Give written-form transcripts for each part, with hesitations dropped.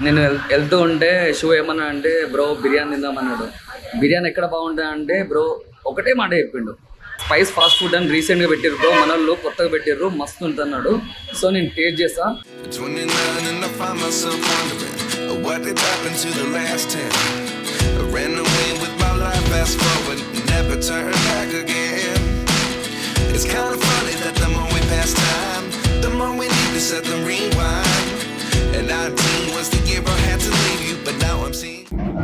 నేను వెళ్తూ ఉంటే షూ ఏమన్నా అంటే బ్రో బిర్యానీ తిందామన్నాడు. బిర్యానీ ఎక్కడ బాగుంటుంది అంటే బ్రో ఒకటే మాట చెప్పిండు, స్పైస్ ఫాస్ట్ ఫుడ్ అని రీసెంట్గా పెట్టారు బ్రో, మన వాళ్ళు కొత్తగా పెట్టారు, మస్తు ఉంటుంది అన్నాడు. సో నేను టేస్ట్ చేస్తా.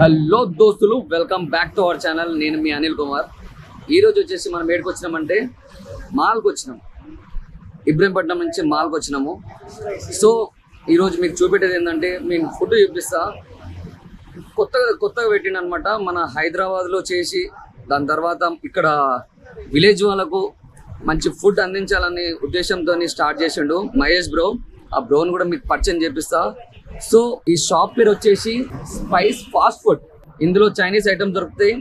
హలో దోస్తులు, welcome back to our channel. నేను మీ అనిల్ కుమార్. ఈరోజు వచ్చేసి మనం ఏడికి వచ్చినామంటే మాల్కి వచ్చినాం. ఇబ్రహీంపట్నం నుంచి మాల్కి వచ్చినాము. సో ఈరోజు మీకు చూపెట్టేది ఏంటంటే మేము ఫుడ్ చూపిస్తా. కొత్తగా పెట్టిండు అనమాట. మన హైదరాబాద్లో చేసి దాని తర్వాత ఇక్కడ విలేజ్ వాళ్ళకు మంచి ఫుడ్ అందించాలనే ఉద్దేశంతో స్టార్ట్ చేసిండు మహేష్ బ్రో. ఆ బ్రోని కూడా మీకు పరిచయం చేపిస్తా. సో ఈ షాప్ పేరు వచ్చేసి స్పైస్ ఫాస్ట్ ఫుడ్. ఇందులో చైనీస్ ఐటమ్స్ దొరుకుతాయి,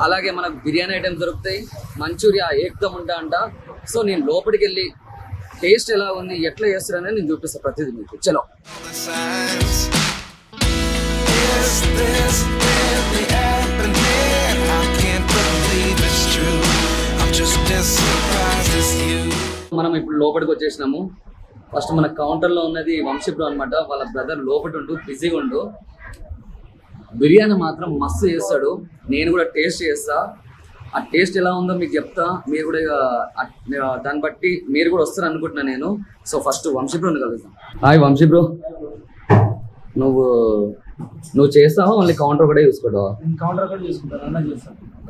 అలాగే మనకు బిర్యానీ ఐటమ్స్ దొరుకుతాయి, మంచూరియా ఏకదం ఉంటా అంట. సో నేను లోపలికి వెళ్ళి టేస్ట్ ఎలా ఉంది, ఎట్లా చేస్తారనేది నేను చూపిస్తాను ప్రతిదీ మీకు. చలో. మనం ఇప్పుడు లోపలికి వచ్చేసినాము. ఫస్ట్ మన కౌంటర్లో ఉన్నది వంశీ బ్రో అనమాట. వాళ్ళ బ్రదర్ లోపల ఉండు, బిజీగా ఉండు. బిర్యానీ మాత్రం మస్తు చేస్తాడు. నేను కూడా టేస్ట్ చేస్తా. ఆ టేస్ట్ ఎలా ఉందో మీకు చెప్తా. మీరు కూడా దాన్ని బట్టి మీరు కూడా వస్తారు అనుకుంటున్నా నేను. సో ఫస్ట్ వంశీ బ్రోని కలుగుతాం. హాయ్ వంశీ బ్రో, నువ్వు చేస్తావా ఓన్లీ కౌంటర్ ఒకటే చూసుకుంటావా? కౌంటర్ ఒకటే చూసుకుంటాను.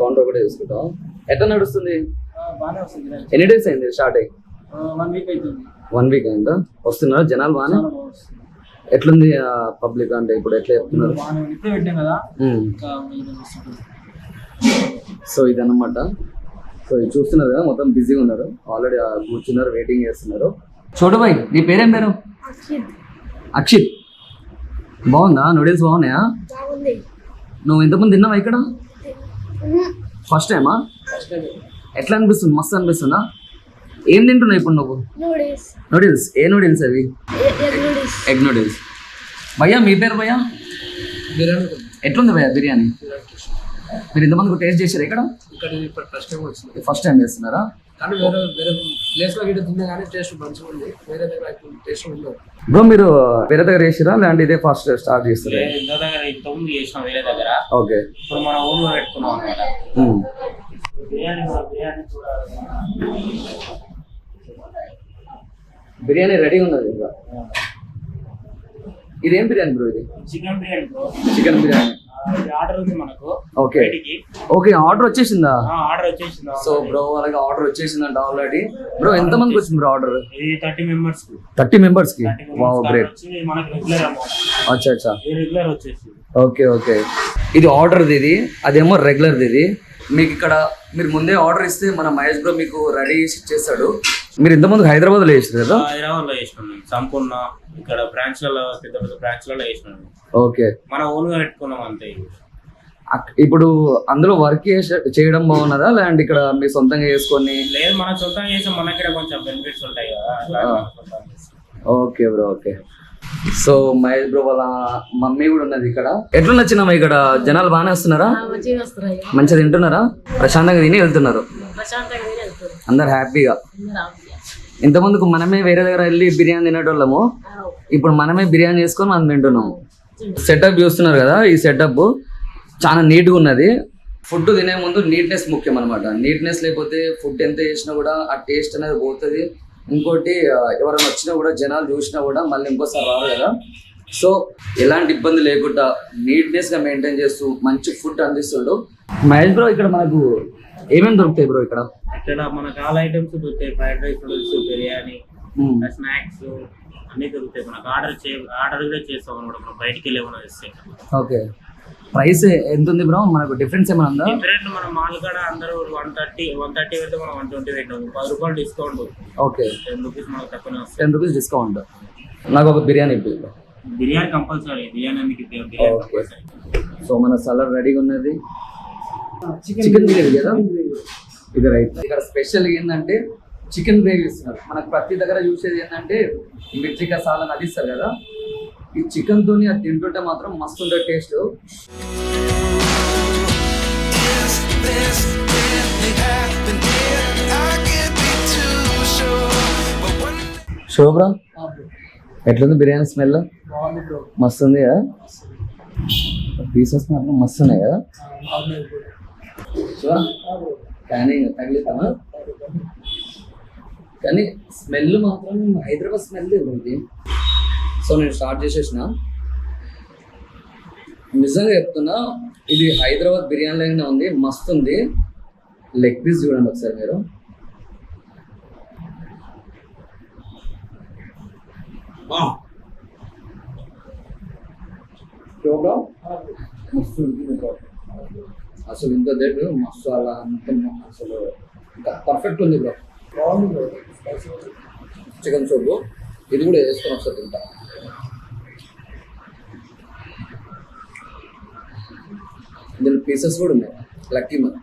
కౌంటర్ ఒకటే చూసుకుంటావా? ఎట్లా నడుస్తుంది? ఎన్ని డేస్ అయింది స్టార్ట్ అయ్యి? 1 వీక్ అవుతుంది. 1 వీక్ అయిందా? వస్తున్నారా జనాలు బాగానే? ఎట్లుంది పబ్లిక్ అంటే ఇప్పుడు ఎట్లా చెప్తున్నారు? పెట్టాం కదా. సో ఇదన్నమాట. సో ఇది చూస్తున్నారు కదా, మొత్తం బిజీగా ఉన్నారు. ఆల్రెడీ కూర్చున్నారు, వెయిటింగ్ చేస్తున్నారు. చోటు భాయ్, నీ పేరేం పేరు? అక్షిత్. బాగుందా? నూడిల్స్ బాగున్నాయా? నువ్వు ఎంతమంది తిన్నావా ఇక్కడ? ఫస్ట్ టైమా? ఎట్లా అనిపిస్తుంది? మస్తు అనిపిస్తుందా? ఏం తింటున్నావు ఇప్పుడు నువ్వు? నూడిల్స్. ఏ నూడిల్స్ అవి? Egg noodles. భయ్యా మీ పేరు భయ్యా? ఎట్లుంది భయ్యా బిర్యానీ? మీరు ఇంతమందికి టేస్ట్ చేశారు ఇక్కడ? ఫస్ట్ టైం చేస్తున్నారా? కానీ వేరే ప్లేస్లో తిన్నా కానీ టేస్ట్ మంచిగా ఉంది. వేరే దగ్గర టేస్ట్ ఉండదు. బ్రో మీరు వేరే దగ్గర చేసిరా లేదంటే ఇదే ఫస్ట్ స్టార్ట్ చేస్తారా? ఓకే. ఇప్పుడు మన ఊళ్ళో పెట్టుకున్నాం అన్నమాట. బిర్యానీ రెడీ ఉన్నది ఇంకా. ఇదేం బిర్యానీ బ్రో? ఇది chicken biryani bro. Chicken biryani order ఉంది మనకు. Okay okay. ఆర్డర్ వచ్చేసిందా? ఆర్డర్ వచ్చేసిందా? సో బ్రో అలాగే ఆర్డర్ వచ్చేసిందంట ఆల్రెడీ. బ్రో ఎంత మందికి వచ్చింది బ్రో ఆర్డర్? 30 మెంబర్స్ కి. 30 మెంబర్స్ కి. Wow great. మనకి రెగ్యులర్ అమౌంట్. అచ్చా రెగ్యులర్ వచ్చేసి. ఓకే. ఇది ఆర్డర్ది, ఇది అదేమో రెగ్యులర్ది. ఇది మీకు ఇక్కడ మీరు ముందే ఆర్డర్ ఇస్తే మన మహేష్ బ్రో మీకు రెడీ చేస్తాడు. మీరు ఇంతకుముందు హైదరాబాద్లో చేసారు కదా? హైదరాబాద్లో చేసినాం సంపూర్ణ. ఇక్కడ బ్రాంచ్లలో పెద్ద బ్రాంచ్లలో చేసినాం. ఓకే. మన ఓన్గా పెట్టుకున్నాం అంతే. ఇప్పుడు అందులో వర్క్ చేయడం బాగున్నదా లేదంటే ఇక్కడ మీరు సొంతంగా చేసుకొని? లేదు, మనం సొంతంగా చేసాం. మనకి ఇక్కడ కొంచెం బెనిఫిట్స్ ఉంటాయి కదా. Okay bro. Okay. So Mahesh bro వాళ్ళ మమ్మీ కూడా ఉన్నది ఇక్కడ. ఎట్లా నచ్చినామా ఇక్కడ? జనాలు బాగానే వస్తున్నారా? మంచిగా తింటున్నారా? ప్రశాంతంగా తిని వెళ్తున్నారు అందరు హ్యాపీగా. ఇంతకుముందుకు మనమే వేరే దగ్గర వెళ్ళి బిర్యానీ తినేటోళ్ళము, ఇప్పుడు మనమే బిర్యానీ చేసుకొని మనం తింటున్నాము. సెటప్ చూస్తున్నారు కదా, ఈ సెటప్ చాలా నీట్గా ఉన్నది. ఫుడ్ తినే ముందు నీట్నెస్ ముఖ్యం అనమాట. నీట్నెస్ లేకపోతే ఫుడ్ ఎంత చేసినా కూడా ఆ టేస్ట్ అనేది పోతుంది. ఇంకోటి ఎవరైనా వచ్చినా కూడా జనాలు చూసినా కూడా మళ్ళీ ఇంకోసారి రారు కదా. సో ఎలాంటి ఇబ్బంది లేకుండా నీట్నెస్గా మెయింటైన్ చేస్తూ మంచి ఫుడ్ అందిస్తుండు మహేష్ బ్రో. ఇక్కడ మనకు ఏమేమి దొరుకుతాయి బ్రో? ఇక్కడ మనకు ఆల్ ఐటమ్స్ దొరుకుతాయి. Fried rice, noodles, biryani, snacks అన్ని దొరుకుతాయి. మనకు ఆర్డర్ కూడా చేస్తాం అనమాట. మనం బయటికి వెళ్ళి ఏమైనా చేస్తే. ఓకే. ప్రైస్ ఎంత ఉంది బ్రో? మనకు డిఫరెన్స్ ఏమైనా ఉందా? డిఫరెంట్. మన మాల్ కాడ అందరూ 130 పెడితే మనం 120 పెట్టాము. 10 రూపాయలు డిస్కౌంట్. ఓకే. 10 రూపీస్ మనకు తక్కువ. 10 రూపీస్ డిస్కౌంట్. నాకు ఒక బిర్యానీ ఇవ్వండి. బిర్యానీ కంపల్సరీ. బిర్యానీ. సో మన సలాడ్ రెడీగా ఉన్నది. చికెన్ బిర్యానీ కదా ఇది, రైట్. ఇక్కడ స్పెషల్ ఏంటంటే చికెన్ గ్రేవీ ఇస్తున్నారు. మనకు ప్రతి దగ్గర చూసేది ఏంటంటే మిర్చి కసాలా అది ఇస్తారు కదా, ఈ చికెన్ తోని అది తింటుంటే మాత్రం మస్తు ఉంటుంది టేస్ట్. శోభ్రా ఎట్లుంది బిర్యానీ స్మెల్? బాగుంది బ్రో. మస్తు ఉంది కదా, పీసెస్ మాత్రం మస్తు ఉన్నాయి కదా. కానీ తగిలిద్దామా? కానీ స్మెల్ మాత్రం హైదరాబాద్ స్మెల్ ఉంది. సో నేను స్టార్ట్ చేసేసిన. నిజంగా చెప్తున్నా, ఇది హైదరాబాద్ బిర్యానీలోనే ఉంది, మస్తు ఉంది. లెగ్ పీస్ చూడండి ఒకసారి మీరు. మస్తు ఉంటుంది బ్రో. అసలు ఇంత డేట్ మసాలా అంత అసలు పర్ఫెక్ట్ ఉంది బ్రో. బాగుంది బ్రో. చికెన్ సూపు ఇది కూడా వేసుకొని ఒకసారి తింటా. దీని పీసెస్ కూడా ఉన్నాయి, లక్కీ మన.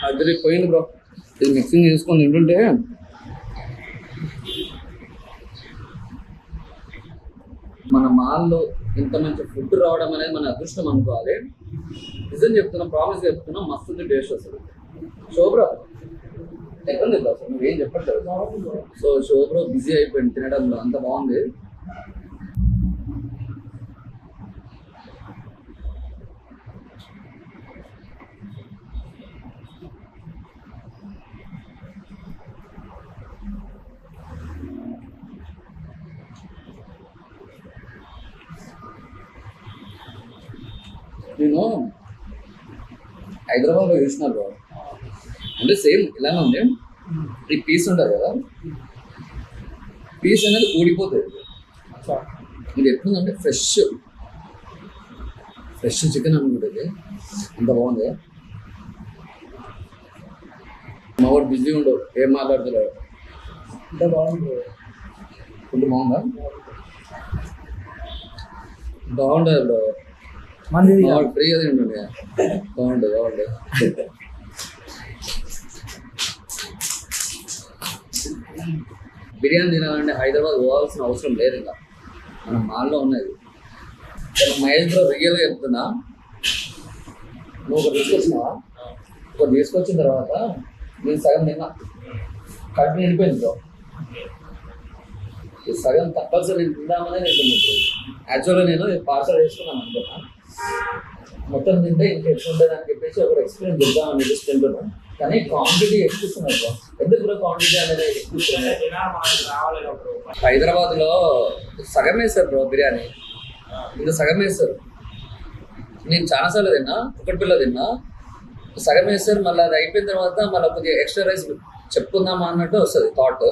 అది పోయింది బ్రో. ఇది మిక్సింగ్ చేసుకొని తింటుంటే మన మాల్లో ఇంత మంచి ఫుడ్ రావడం అనేది మన అదృష్టం అనుకోవాలి. నిజం చెప్తున్నా, ప్రామిస్ చెప్తున్నా, మస్తు టేస్ట్ వస్తుంది. శోభ్రా ఎక్కడుంది బ్రో? అసలు నువ్వేం చెప్పట్లేదు. సో శోభ్రా బిజీ అయిపోయింది తినడంలో, అంత బాగుంది. నేను హైదరాబాద్లో చూసిన బ్రో, అంటే సేమ్ ఇలానే ఉంది. ఈ పీస్ ఉంటుంది కదా, పీస్ అనేది ఊడిపోతుంది. ఇది ఎట్లుందంటే ఫ్రెష్ చికెన్ అనుకుంటుంది, అంత బాగుంది. మా వాడు బిజీ ఉండవు, ఏం మాట్లాడుతున్నాడు. అంత బాగుంది. ఫుడ్ బాగుందా? బాగుంటుంది బ్రో. మంది ఫ్రీగా తింటుండే. బాగుంటుంది. బిర్యానీ తినాలంటే హైదరాబాద్ పోవాల్సిన అవసరం లేదు, ఇంకా మన మాల్లో ఉన్నది. మహేష్ బ్రో రియల్గా చెప్తున్నా, నువ్వు ఒకటి తీసుకొచ్చినావా? ఒకటి తీసుకొచ్చిన తర్వాత నేను సగం తిన్నా, కడుపు నిండిపోయింది బ్రో. ఈ సగం తప్పనిసరి నేను తిందామనే తింటున్నాను. యాక్చువల్గా నేను పార్సల్ వేసుకున్నాను అనుకున్నా, మొత్తం తింటే ఇంకా ఎక్కువ ఉంటుంది అని చెప్పేసి ఒక ఎక్స్పీరియన్స్ చేద్దామని చెప్పేసి తింటున్నాను. కానీ క్వాంటిటీ ఎక్కువ ఇస్తున్నారు బ్రో. ఎందుకు కూడా క్వాంటిటీ అనేది ఎక్కువ ఇస్తున్నారు? హైదరాబాద్లో సగం వేస్తారు బ్రో బిర్యానీ, ఇంకా సగం వేస్తారు. నేను చాలాసార్లు తిన్నా, ఒకటి పిల్ల తిన్నా, సగం వేస్తారు. మళ్ళీ అది అయిపోయిన తర్వాత మళ్ళీ కొద్దిగా ఎక్స్ట్రా రైస్ చెప్పుకుందామా అన్నట్టు వస్తుంది థాట్.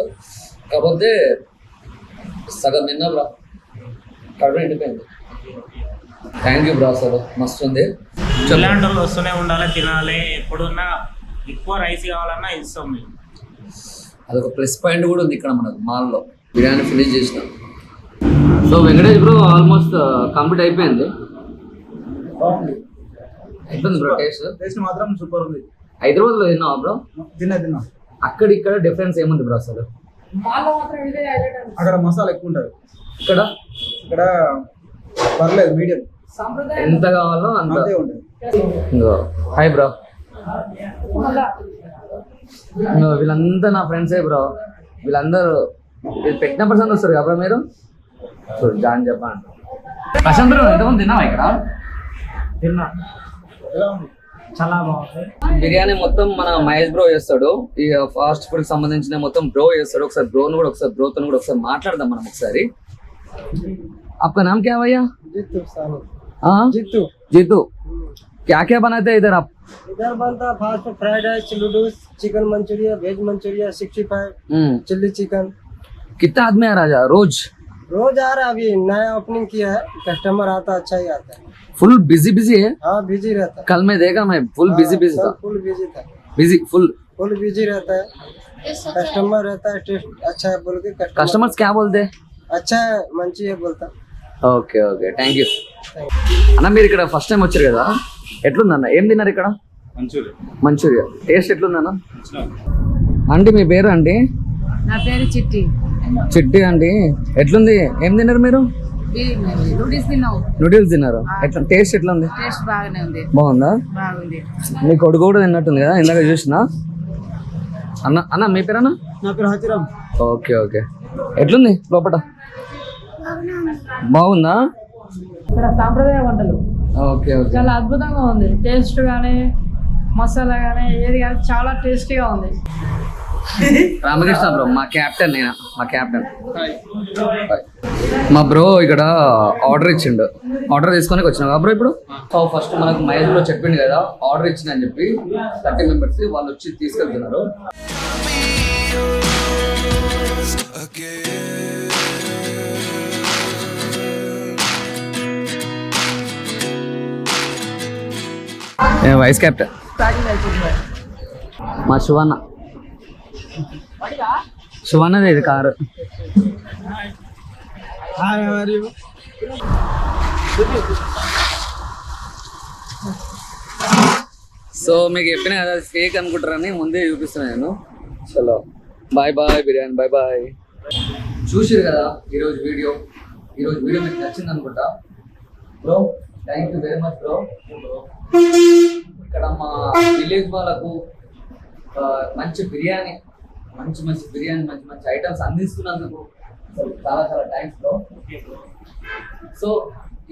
కాకపోతే సగం తిన్నా బ్రో, కడుపు నిండిపోయింది. థ్యాంక్ యూ బ్రో, అసలు మస్తు ఉంది. ఇలాంటి వాళ్ళు వస్తూనే ఉండాలి, తినాలి. ఎప్పుడున్నా ఎక్కువ రైస్ కావాలన్నా ఇస్తాం మేము. అదొక ప్లస్ పాయింట్ కూడా ఉంది ఇక్కడ మనకు మాల్లో. బిర్యానీ ఫినిష్ చేసినాం. So Venkatesh bro almost complete అయిపోయింది. బాగుంది. అయిపోయింది బ్రో. టేస్ట్ మాత్రం సూపర్ ఉంది. హైదరాబాద్లో తిన్నావా బ్రో? తిన్నా. అక్కడ ఇక్కడ డిఫరెన్స్ ఏముంది బ్రో అసలు? అక్కడ మసాలా ఎక్కువ ఉంటుంది, ఇక్కడ పర్లేదు, మీడియం. ఎంత కావాలో అంత ఉంటుంది. Hi bro. వీళ్ళంతా నా ఫ్రెండ్సే బ్రో. వీళ్ళందరూ పెట్టిన పర్సన్ వస్తారు కదా బ్రో మీరు? చూడు జాన్ చెప్పండి. ప్రశాంత్ ఎంతమంది తిన్నావా ఇక్కడ? తిన్నా. ఎలా ఉంది? చాలా బాగుంది. బిర్యానీ మొత్తం మన మహేష్ బ్రో చేస్తాడు. ఈ ఫాస్ట్ ఫుడ్ కి సంబంధించిన మొత్తం బ్రో చేస్తాడు. ఒకసారి బ్రోతో కూడా ఒకసారి మాట్లాడదాం మనం ఒకసారి. आपका नाम क्या है भैया? जीतू क्या क्या बनाते हैं इधर आप? इधर बनता है fast food, fried rice, noodles, chicken Manchurian, veg Manchurian, 65, chilli chicken. कितना आदमी आ रहा है रोज? रोज आ रहा है, अभी नया ओपनिंग किया है, कस्टमर आता अच्छा ही आता है। फुल बिजी है? हाँ बिजी रहता है। कल मैं देखा, मैं फुल बिजी था। फुल बिजी था, फुल बिजी रहता है। कस्टमर रहता है, टेस्ट अच्छा है बोल के कस्टमर्स क्या बोलते हैं? अच्छा है मंची है बोलता। ఓకే థ్యాంక్ యూ అన్న. మీరు ఇక్కడ ఫస్ట్ టైం వచ్చారు కదా, ఎట్లుందన్న? ఏం తిన్నారు ఇక్కడ? మంచూరియా టేస్ట్ ఎట్లుందన్నా? ఆంటీ మీ పేరు ఆంటీ? నా పేరు చిట్టి. చిట్టి ఆంటీ. ఎట్లుంది? ఏం తిన్నారు మీరు? నూడిల్స్ తిన్నావు? నూడిల్స్ తిన్నారు. ఎట్లా టేస్ట్ ఎట్లా ఉంది? టేస్ట్ బాగానే ఉంది. బాగుందా? బాగుంది. మీ కొడుకు కూడా తిన్నట్టుంది కదా, ఇందాక చూసిన. అన్న అన్న మీ పేరు అన్న? నా పేరు హతిరామ్. Okay okay. ఎట్లుంది లోపల? బాగుందా? ఇక్కడ సాంప్రదాయ వంటలు ఓకే ఓకే. చాలా అద్భుతంగా ఉంది. టేస్ట్ కానీ మసాలా కానీ ఏది కానీ చాలా టేస్టీగా ఉంది. రామకృష్ణ బ్రో మా క్యాప్టెన్. నేను మా క్యాప్టెన్. మా బ్రో ఇక్కడ ఆర్డర్ ఇచ్చిండు. ఆర్డర్ తీసుకొని వచ్చినా బ్రో ఇప్పుడు. సో ఫస్ట్ మనకు మహేష్ బ్రో చెప్పిండు కదా ఆర్డర్ ఇచ్చిందని చెప్పి 30 మెంబర్స్ వాళ్ళు వచ్చి తీసుకెళ్తున్నారు. నేను వైస్ కెప్టెన్. మా శివన్న. శివన్నది ఇది కారు. సో మీకు చెప్పిన కదా ఫేక్ అనుకుంటారని ముందే చూపిస్తున్నాను నేను. చలో bye bye biryani bye bye. చూసిరు కదా ఈరోజు వీడియో మీకు నచ్చింది అనుకుంటా bro. Thank you very much bro. ఇక్కడ మా విలేజ్ వాళ్ళకు మంచి బిర్యానీ మంచి ఐటమ్స్ అందిస్తున్నందుకు చాలా చాలా థ్యాంక్స్ బ్రో. సో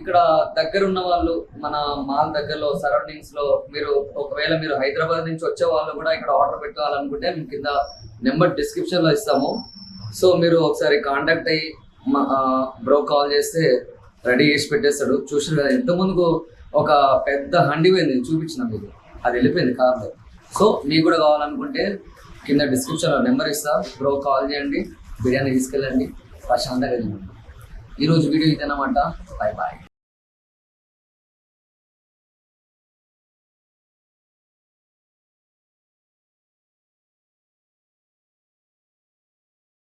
ఇక్కడ దగ్గర ఉన్న వాళ్ళు మన మాల్ దగ్గరలో సరౌండింగ్స్ లో ఒకవేళ మీరు హైదరాబాద్ నుంచి వచ్చే వాళ్ళు కూడా ఇక్కడ ఆర్డర్ పెట్టుకోవాలనుకుంటే మేము కింద నెంబర్ డిస్క్రిప్షన్ లో ఇస్తాము. సో మీరు ఒకసారి కాంటాక్ట్ అయ్యి బ్రో కాల్ చేస్తే రెడీ చేసి పెట్టేస్తాడు. చూసారు కదా ఎంత ముందుకు ఒక పెద్ద హండి పోయింది చూపించిన మీకు, అది వెళ్ళిపోయింది కార్లో. సో మీకు కూడా కావాలనుకుంటే కింద డిస్క్రిప్షన్లో నెంబర్ ఇస్తా, బ్రో కాల్ చేయండి, బిర్యానీ తీసుకెళ్ళండి, ప్రశాంతంగా తినండి. ఈరోజు వీడియో ఇదేనమాట. Bye bye.